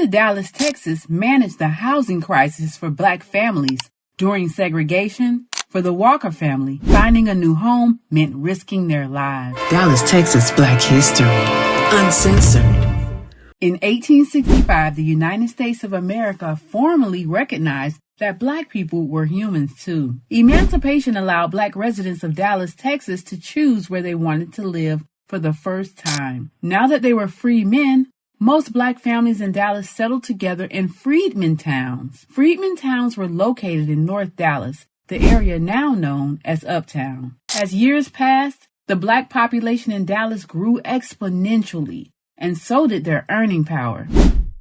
did Dallas, Texas manage the housing crisis for Black families during segregation? For the Walker family, finding a new home meant risking their lives. Dallas, Texas Black History UNCENSORED. In 1865, the United States of America formally recognized that Black people were humans too. Emancipation allowed Black residents of Dallas, Texas to choose where they wanted to live for the first time. Now that they were free men, most Black families in Dallas settled together in freedmen towns. Freedmen towns were located in North Dallas, the area now known as Uptown. As years passed, the Black population in Dallas grew exponentially, and so did their earning power.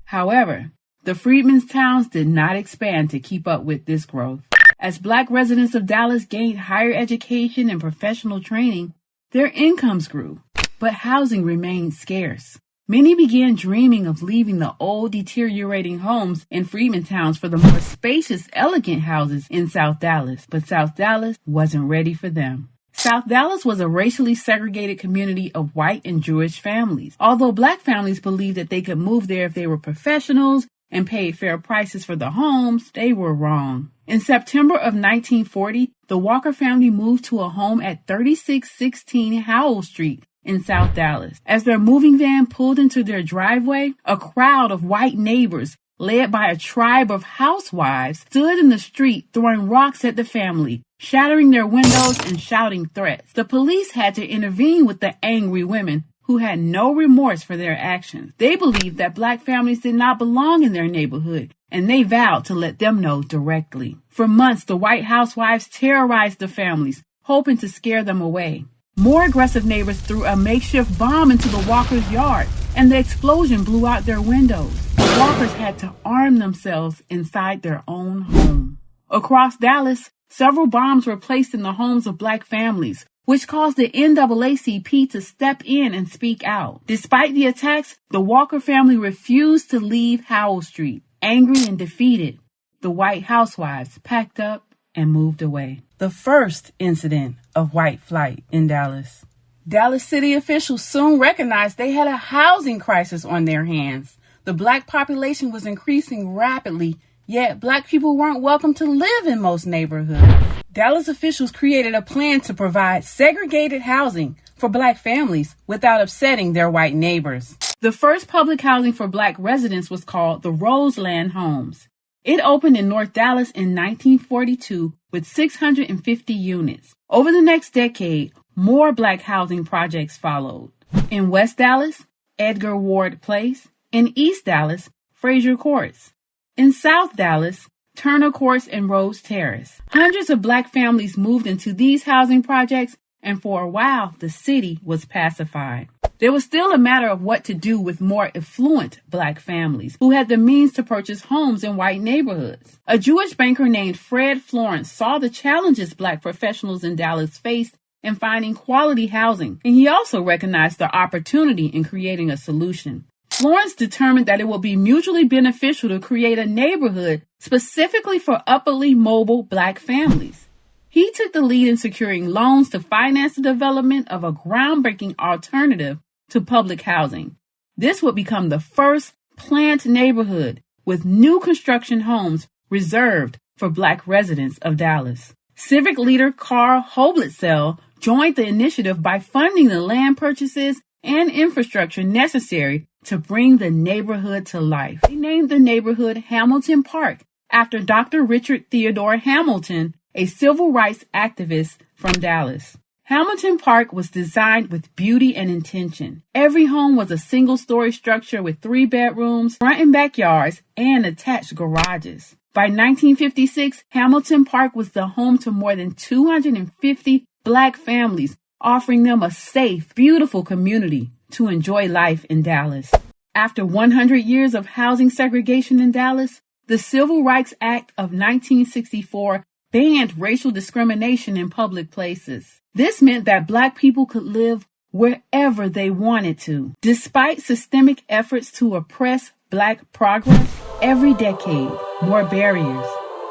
However, the freedmen's towns did not expand to keep up with this growth. As Black residents of Dallas gained higher education and professional training, their incomes grew, but housing remained scarce. Many began dreaming of leaving the old, deteriorating homes in freedmen towns for the more spacious, elegant houses in South Dallas, but South Dallas wasn't ready for them. South Dallas was a racially segregated community of white and Jewish families. Although Black families believed that they could move there if they were professionals and paid fair prices for the homes, they were wrong. In September of 1940, the Walker family moved to a home at 3616 Howell Street in South Dallas. As their moving van pulled into their driveway, a crowd of white neighbors, led by a tribe of housewives, stood in the street throwing rocks at the family, shattering their windows and shouting threats. The police had to intervene with the angry women, who had no remorse for their actions. They believed that Black families did not belong in their neighborhood, and they vowed to let them know directly. For months, the white housewives terrorized the families, hoping to scare them away. More aggressive neighbors threw a makeshift bomb into the Walkers' yard, and the explosion blew out their windows. The Walkers had to arm themselves inside their own home. Across Dallas, several bombs were placed in the homes of Black families, which caused the NAACP to step in and speak out. Despite the attacks, the Walker family refused to leave Howell Street. Angry and defeated, the white housewives packed up and moved away. The first incident of white flight in Dallas. Dallas city officials soon recognized they had a housing crisis on their hands. The Black population was increasing rapidly, yet Black people weren't welcome to live in most neighborhoods. Dallas officials created a plan to provide segregated housing for Black families without upsetting their white neighbors. The first public housing for Black residents was called the Roseland Homes. It opened in North Dallas in 1942 with 650 units. Over the next decade, more Black housing projects followed. In West Dallas, Edgar Ward Place. In East Dallas, Frazier Courts. In South Dallas, Turner Courts and Rose Terrace. Hundreds of Black families moved into these housing projects, and for a while, the city was pacified. There was still a matter of what to do with more affluent Black families who had the means to purchase homes in white neighborhoods. A Jewish banker named Fred Florence saw the challenges Black professionals in Dallas faced in finding quality housing, and he also recognized the opportunity in creating a solution. Florence determined that it would be mutually beneficial to create a neighborhood specifically for upwardly mobile Black families. He took the lead in securing loans to finance the development of a groundbreaking alternative to public housing. This would become the first planned neighborhood with new construction homes reserved for Black residents of Dallas. Civic leader Karl Hoblitzelle joined the initiative by funding the land purchases and infrastructure necessary to bring the neighborhood to life. They named the neighborhood Hamilton Park after Dr. Richard Theodore Hamilton, a civil rights activist from Dallas. Hamilton Park was designed with beauty and intention. Every home was a single-story structure with 3 bedrooms, front and backyards, and attached garages. By 1956, Hamilton Park was the home to more than 250 Black families, offering them a safe, beautiful community to enjoy life in Dallas. After 100 years of housing segregation in Dallas, the Civil Rights Act of 1964 banned racial discrimination in public places. This meant that Black people could live wherever they wanted to. Despite systemic efforts to oppress Black progress, every decade, more barriers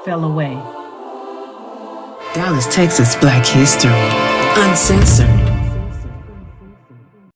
fell away. Dallas, Texas Black History UNCENSORED.